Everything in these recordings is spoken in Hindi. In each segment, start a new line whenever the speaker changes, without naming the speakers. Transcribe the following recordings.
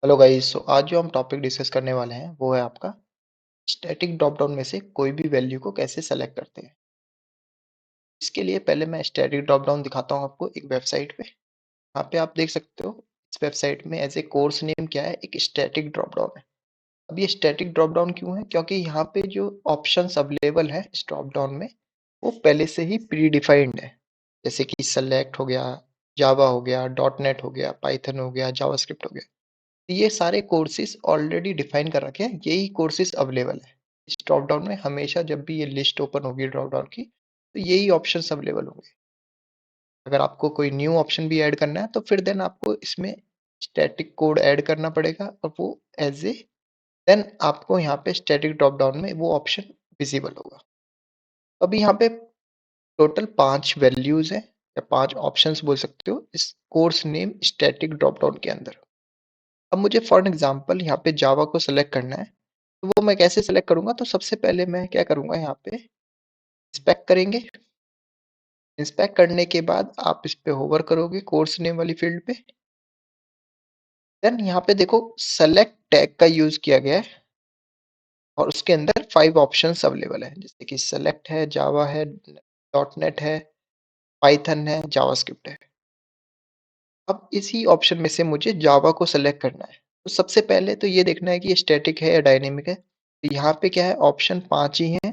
Hello guys. आज जो हम टॉपिक डिस्कस करने वाले हैं वो है आपका स्टैटिक ड्रॉप डाउन में से कोई भी वैल्यू को कैसे सेलेक्ट करते हैं। इसके लिए पहले मैं स्टैटिक ड्रॉप डाउन दिखाता हूँ आपको एक वेबसाइट पे। यहाँ पे आप देख सकते हो इस वेबसाइट में एज ए कोर्स नेम क्या है, एक स्टैटिक ड्रॉप डाउन है। अब ये स्टैटिक ड्रॉप डाउन क्यों है? क्योंकि यहाँ पे जो ऑप्शंस अवेलेबल है इस ड्रॉप डाउन में वो पहले से ही प्री डिफाइंड है। जैसे कि सेलेक्ट हो गया, जावा हो गया, डॉट नेट हो गया, पाइथन हो गया, जावास्क्रिप्ट हो गया। ये सारे कोर्सेज ऑलरेडी डिफाइन कर रखे हैं, यही कोर्सेज अवेलेबल है इस ड्रॉप डाउन में। हमेशा जब भी ये लिस्ट ओपन होगी ड्रॉप डाउन की तो यही ऑप्शंस अवेलेबल होंगे। अगर आपको कोई न्यू ऑप्शन भी ऐड करना है तो फिर देन आपको इसमें स्टैटिक कोड ऐड करना पड़ेगा और वो एज ए देन आपको यहाँ पे स्टैटिक ड्रॉप डाउन में वो ऑप्शन विजिबल होगा। अभी यहाँ पे टोटल 5 वैल्यूज हैं या 5 ऑप्शंस बोल सकते हो इस course name static drop down के अंदर। अब मुझे फॉर एग्जांपल यहाँ पे जावा को सिलेक्ट करना है, तो वो मैं कैसे सेलेक्ट करूंगा? तो सबसे पहले मैं क्या करूंगा, यहाँ पे इंस्पेक्ट करेंगे। इंस्पेक्ट करने के बाद आप इस पे होवर करोगे कोर्स नेम वाली फील्ड पे। देन यहाँ पे देखो सेलेक्ट टैग का यूज किया गया है और उसके अंदर 5 ऑप्शंस अवेलेबल है, जैसे कि सेलेक्ट है, जावा है, डॉट नेट है, पाइथन है, जावास्क्रिप्ट है। अब इसी ऑप्शन में से मुझे जावा को सेलेक्ट करना है। तो सबसे पहले तो ये देखना है कि ये स्टैटिक है या डायनेमिक है। तो यहाँ पे क्या है, ऑप्शन 5 ही हैं।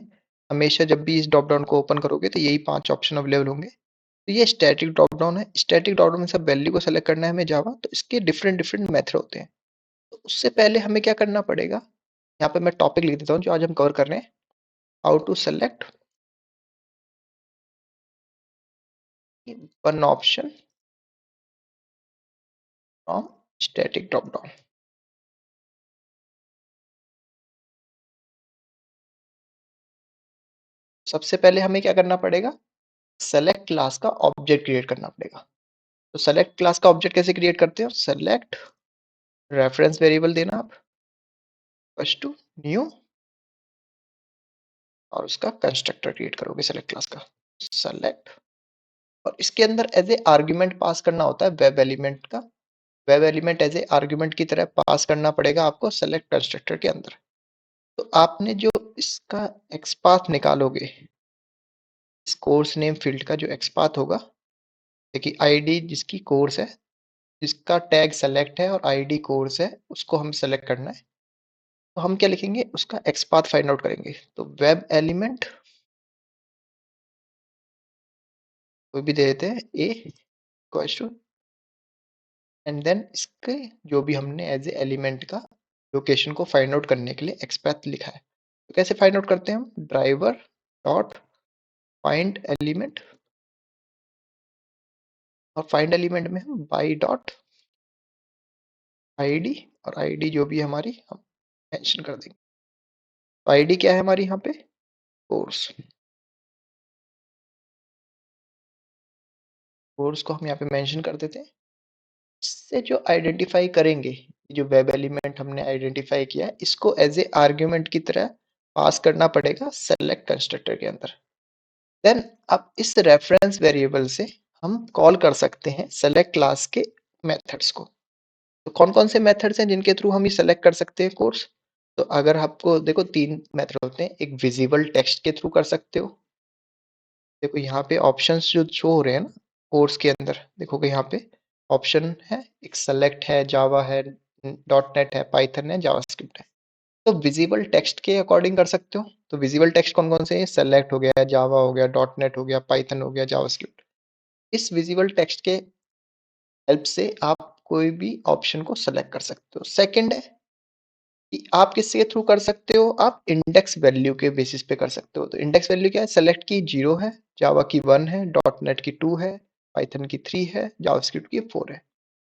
हमेशा जब भी इस ड्रॉप डाउन को ओपन करोगे तो यही 5 ऑप्शन अवेलेबल होंगे। तो ये स्टैटिक ड्रॉप डाउन है। स्टैटिक ड्रॉप डाउन में सब वैल्यू को सेलेक्ट करना है हमें जावा, तो इसके डिफरेंट डिफरेंट मेथड होते हैं। तो उससे पहले हमें क्या करना पड़ेगा, यहाँ पे मैं टॉपिक लिख देता हूँ जो आज हम कवर कर रहे हैं। How to select one option from static drop down. सबसे पहले हमें क्या करना पड़ेगा, सेलेक्ट क्लास का ऑब्जेक्ट क्रिएट करना पड़ेगा। तो सेलेक्ट क्लास का ऑब्जेक्ट कैसे क्रिएट करते हो? सेलेक्ट रेफरेंस वेरिएबल देना आप फर्स्ट टू न्यू और उसका कंस्ट्रक्टर क्रिएट करोगे सेलेक्ट क्लास का। सेलेक्ट और इसके अंदर एज ए आर्ग्यूमेंट पास करना होता है वेब एलिमेंट का। Web element as a argument की तरह पास करना पड़ेगा आपको सेलेक्ट कंस्ट्रक्टर के अंदर। तो आपने जो इसका एक्सपाथ निकालोगे, इस कोर्स नेम फील्ड का जो एक्सपाथ होगा, देखिए आईडी जिसकी कोर्स है, जिसका टैग सेलेक्ट है और आईडी कोर्स है, उसको हम सेलेक्ट करना है। तो हम क्या लिखेंगे, उसका एक्सपाथ फाइंड आउट करेंगे। तो वेब एलिमेंट कोई भी दे देते हैं ए इक्वल्स टू, एंड देन इसके जो भी हमने एज ए एलिमेंट का लोकेशन को फाइंड आउट करने के लिए एक्सपाथ लिखा है। तो कैसे फाइंड आउट करते हैं हम, ड्राइवर डॉट फाइंड एलिमेंट, और फाइंड एलिमेंट में हम बाई डॉट आईडी, और आईडी जो भी हमारी हम मेंशन कर देंगे। तो आईडी क्या है हमारी यहाँ पे, कोर्स। कोर्स को हम यहाँ पे मेंशन कर देते हैं। इससे जो आइडेंटिफाई करेंगे, जो वेब एलिमेंट हमने आइडेंटिफाई किया है, इसको एज ए आर्ग्यूमेंट की तरह पास करना पड़ेगा सेलेक्ट कंस्ट्रक्टर के अंदर। देन अब इस रेफरेंस वेरिएबल से हम कॉल कर सकते हैं सेलेक्ट क्लास के मेथड्स को। तो कौन कौन से मेथड्स हैं जिनके थ्रू हम ये सेलेक्ट कर सकते हैं कोर्स? तो अगर आपको देखो 3 मेथड होते हैं। एक विजिबल टेक्स्ट के थ्रू कर सकते हो। देखो यहाँ पे ऑप्शंस जो शो हो रहे हैं ना कोर्स के अंदर, देखोगे यहाँ पे ऑप्शन है, एक सेलेक्ट है, जावा है, डॉट नेट है, पाइथन है, जावास्क्रिप्ट है। तो विजिबल टेक्स्ट के अकॉर्डिंग कर सकते हो। तो विजिबल टेक्स्ट कौन कौन से हैं? सेलेक्ट हो गया, जावा हो गया, डॉट नेट हो गया, पाइथन हो गया, जावास्क्रिप्ट। इस विजिबल टेक्स्ट के हेल्प से आप कोई भी ऑप्शन को सेलेक्ट कर सकते हो। सेकंड है कि आप किसके थ्रू कर सकते हो, आप इंडेक्स वैल्यू के बेसिस पे कर सकते हो। तो इंडेक्स वैल्यू क्या है, सेलेक्ट की 0 है, जावा की 1 है, डॉट नेट की 2 है, पाइथन की 3 है, जावास्क्रिप्ट की 4 है।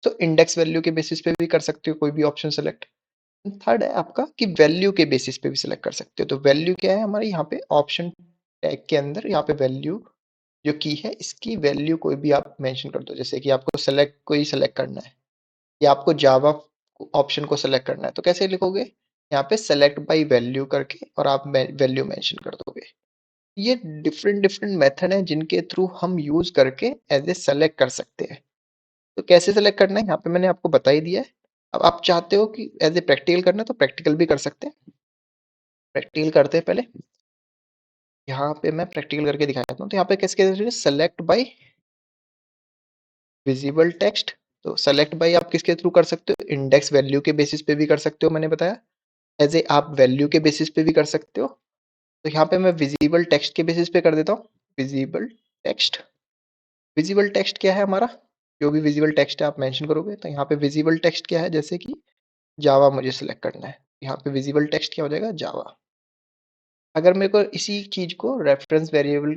तो इंडेक्स वैल्यू के बेसिस पे भी कर सकते हो कोई भी ऑप्शन सेलेक्ट। थर्ड है आपका कि वैल्यू के बेसिस पे भी सिलेक्ट कर सकते हो। तो वैल्यू क्या है हमारे यहाँ पे ऑप्शन टैग के अंदर, यहाँ पे वैल्यू जो की है इसकी वैल्यू कोई भी आप मेंशन कर दो। जैसे कि आपको सेलेक्ट कोई सेलेक्ट करना है या आपको जावा ऑप्शन को सेलेक्ट करना है, तो कैसे लिखोगे, यहाँ पे सेलेक्ट बाय वैल्यू करके और आप वैल्यू मेंशन कर दोगे। ये डिफरेंट डिफरेंट मेथड हैं जिनके थ्रू हम यूज करके एज ए सेलेक्ट कर सकते हैं। तो कैसे सेलेक्ट करना है यहाँ पे मैंने आपको बता ही दिया है। अब आप चाहते हो कि एज ए प्रैक्टिकल करना है तो प्रैक्टिकल भी कर सकते हैं। प्रैक्टिकल करते हैं पहले। यहाँ पे मैं प्रैक्टिकल करके दिखाता हूँ। तो यहाँ पे कैसे कैसे सेलेक्ट बाय विजिबल टेक्स्ट। तो सेलेक्ट बाय आप किसके थ्रू कर सकते हो, इंडेक्स वैल्यू के बेसिस पे भी कर सकते हो, मैंने बताया। एज ए आप वैल्यू के बेसिस पे भी कर सकते हो। तो यहाँ पे मैं विजिबल टेक्स्ट के बेसिस पे कर देता हूँ। Visible text. विजिबल टेक्स्ट क्या है हमारा, जो भी विजिबल टेक्स्ट है आप मेंशन करोगे। तो यहाँ पे विजिबल टेक्स्ट क्या है, जैसे कि जावा मुझे सिलेक्ट करना है। यहाँ पे विजिबल टेक्स्ट क्या हो जाएगा, जावा। अगर मेरे को इसी चीज को रेफरेंस वेरिएबल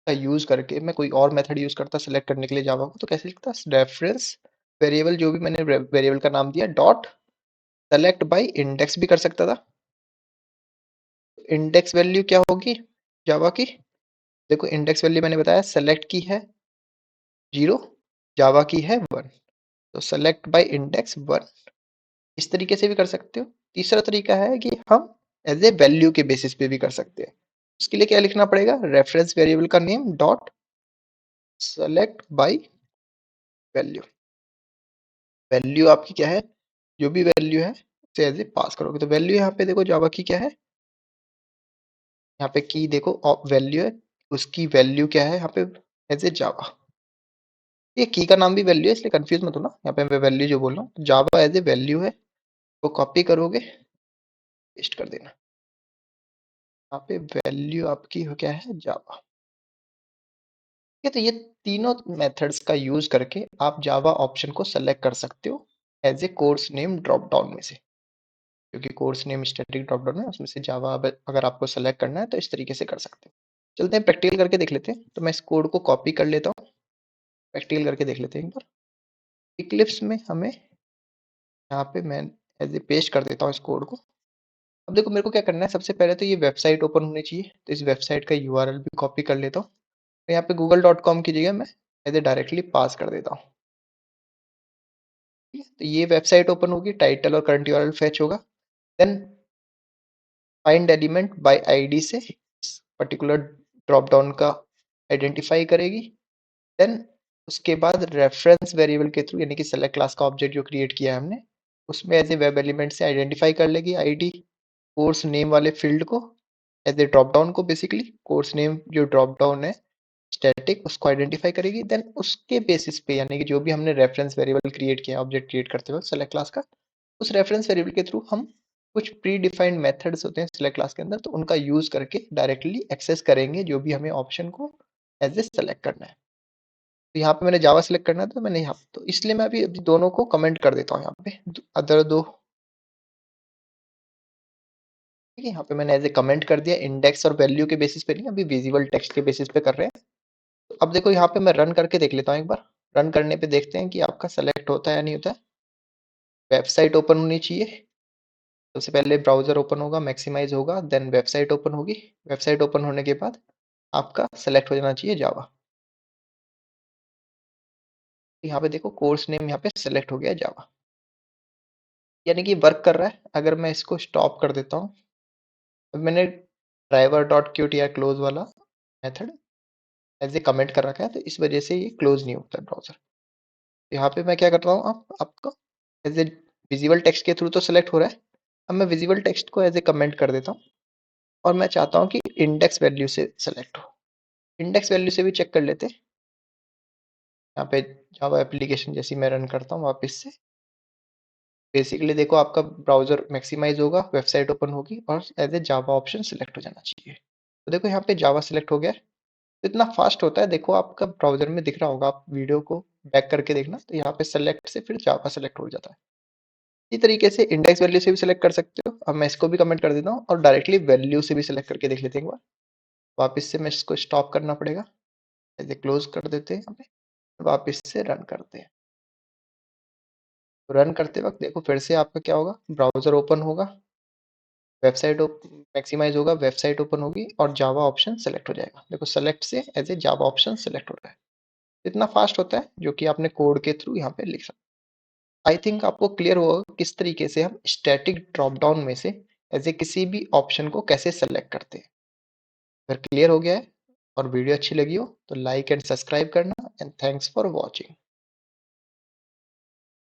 का यूज करके मैं कोई और मेथड यूज करता सेलेक्ट करने के लिए जावा को, तो कैसे लिखता, रेफरेंस वेरिएबल जो भी मैंने वेरिएबल का नाम दिया डॉट सेलेक्ट बाय इंडेक्स भी कर सकता था। इंडेक्स वैल्यू क्या होगी जावा की, देखो इंडेक्स वैल्यू मैंने बताया सेलेक्ट की है 0, जावा की है 1। तो सेलेक्ट बाय इंडेक्स 1 इस तरीके से भी कर सकते हो। तीसरा तरीका है कि हम एज ए वैल्यू के बेसिस पे भी कर सकते हैं। इसके लिए क्या लिखना पड़ेगा, रेफरेंस वेरिएबल का name dot select by value. Value आपकी क्या है, जो भी वैल्यू है उसे एज ए पास करोगे। तो वैल्यू यहाँ पे देखो जावा की क्या है, यहाँ पे की देखो वैल्यू है, उसकी वैल्यू क्या है यहाँ पे एज ए जावा। ये की का नाम भी वैल्यू है इसलिए कंफ्यूज मत होना, यहाँ पे मैं वैल्यू जो बोल रहा हूँ जावा एज ए वैल्यू है। वो कॉपी करोगे पेस्ट कर देना। यहाँ पे वैल्यू आपकी हो क्या है जावा। ठीक है, तो ये तीनों मेथड्स का यूज करके आप जावा ऑप्शन को सेलेक्ट कर सकते हो as a course name drop down में से, क्योंकि course name static drop down है उसमें से जावा अगर आपको सेलेक्ट करना है तो इस तरीके से कर सकते हो। चलते हैं प्रैक्टिकल करके देख लेते हैं। तो मैं इस कोड को कॉपी कर लेता हूँ, प्रैक्टिकल करके देख लेते हैं एक बार। इक्लिप्स में हमें यहाँ पे मैं एज ए पेस्ट कर देता हूँ इस कोड को। अब देखो मेरे को क्या करना है, सबसे पहले तो ये वेबसाइट ओपन होनी चाहिए। तो इस वेबसाइट का यूआरएल भी कॉपी कर लेता हूँ। तो यहाँ पे google.com की जगह मैं एज ए डायरेक्टली पास कर देता हूँ। ठीक है, तो ये वेबसाइट ओपन होगी, टाइटल और करंट यूआरएल फेच होगा। Then find element by ID से इस पर्टिकुलर ड्रॉप डाउन का आइडेंटिफाई करेगी। देन उसके बाद रेफरेंस वेरिएबल के थ्रू, यानी कि सेलेक्ट क्लास का ऑब्जेक्ट जो क्रिएट किया है हमने, उसमें एज ए वेब एलिमेंट से आइडेंटिफाई कर लेगी आईडी कोर्स नेम वाले फील्ड को, एज ए ड्रॉप डाउन को। बेसिकली कोर्स नेम जो ड्रॉप डाउन है स्टैटिक, उसको आइडेंटिफाई करेगी। देन उसके बेसिस पे, यानी कि जो भी हमने रेफरेंस वेरिएबल क्रिएट किया ऑब्जेक्ट क्रिएट करते हुए सेलेक्ट क्लास का, उस रेफरेंस वेरिएबल के थ्रू हम कुछ प्री डिफाइंड मेथड्स होते हैं सिलेक्ट क्लास के अंदर, तो उनका यूज करके डायरेक्टली एक्सेस करेंगे जो भी हमें ऑप्शन को एज ए सेलेक्ट करना है। तो यहाँ पे मैंने जावा सेलेक्ट करना है, तो मैंने यहाँ तो इसलिए मैं अभी दोनों को कमेंट कर देता हूँ यहाँ पे अदर दो। ठीक है, यहाँ पे मैंने एज ए कमेंट कर दिया, इंडेक्स और वैल्यू के बेसिस पे नहीं, अभी विजिबल टेक्स्ट के बेसिस पे कर रहे हैं। तो अब देखो यहाँ पे मैं रन करके देख लेता हूँ एक बार। रन करने पे देखते हैं कि आपका सेलेक्ट होता है या नहीं होता है। वेबसाइट ओपन होनी चाहिए। सबसे पहले ब्राउजर ओपन होगा, मैक्सिमाइज होगा, देन वेबसाइट ओपन होगी। वेबसाइट ओपन होने के बाद आपका सेलेक्ट हो जाना चाहिए जावा। यहाँ पे देखो कोर्स नेम यहाँ पे सेलेक्ट हो गया जावा, यानी कि वर्क कर रहा है। अगर मैं इसको स्टॉप कर देता हूँ, अब मैंने ड्राइवर डॉट क्यूटीआर क्लोज वाला मेथड एज ए कमेंट कर रखा है, तो इस वजह से ये क्लोज नहीं होता है ब्राउजर। यहाँ पे मैं क्या कर रहा हूँ, आपको एज ए विजिबल टेक्स्ट के थ्रू तो सेलेक्ट हो रहा है। अब मैं विजिबल टेक्स्ट को एज ए कमेंट कर देता हूँ और मैं चाहता हूँ कि इंडेक्स वैल्यू से सेलेक्ट हो। इंडेक्स वैल्यू से भी चेक कर लेते हैं। यहाँ पे जावा एप्लीकेशन जैसी मैं रन करता हूँ वापस से, बेसिकली देखो आपका ब्राउजर मैक्सिमाइज होगा, वेबसाइट ओपन होगी और as a Java option select हो जाना चाहिए। तो देखो यहाँ पे जावा सिलेक्ट हो गया है। तो इतना फास्ट होता है, देखो आपका ब्राउजर में दिख रहा होगा, आप वीडियो को बैक करके देखना, तो यहाँ पे सेलेक्ट से फिर जावा सेलेक्ट हो जाता है। इसी तरीके से इंडेक्स वैल्यू से भी सिलेक्ट कर सकते हो। अब मैं इसको भी कमेंट कर देता हूँ और डायरेक्टली वैल्यू से भी सिलेक्ट करके देख लेते हैं एक बार। वापस से मैं इसको स्टॉप करना पड़ेगा, ऐसे क्लोज कर देते हैं यहाँ पे, वापस से रन करते हैं। तो रन करते वक्त देखो फिर से आपका क्या होगा, ब्राउजर ओपन होगा, वेबसाइट मैक्सिमाइज होगा, वेबसाइट ओपन होगी और जावा ऑप्शन सेलेक्ट हो जाएगा। देखो सेलेक्ट से as a Java option select हो रहा है। इतना फास्ट होता है जो कि आपने कोड के थ्रू यहाँ पे लिख सकते। आई थिंक आपको क्लियर होगा किस तरीके से हम स्टैटिक ड्रॉप डाउन में से एज ए किसी भी ऑप्शन को कैसे सेलेक्ट करते हैं। अगर क्लियर हो गया है और वीडियो अच्छी लगी हो तो लाइक एंड सब्सक्राइब करना, एंड थैंक्स फॉर वॉचिंग।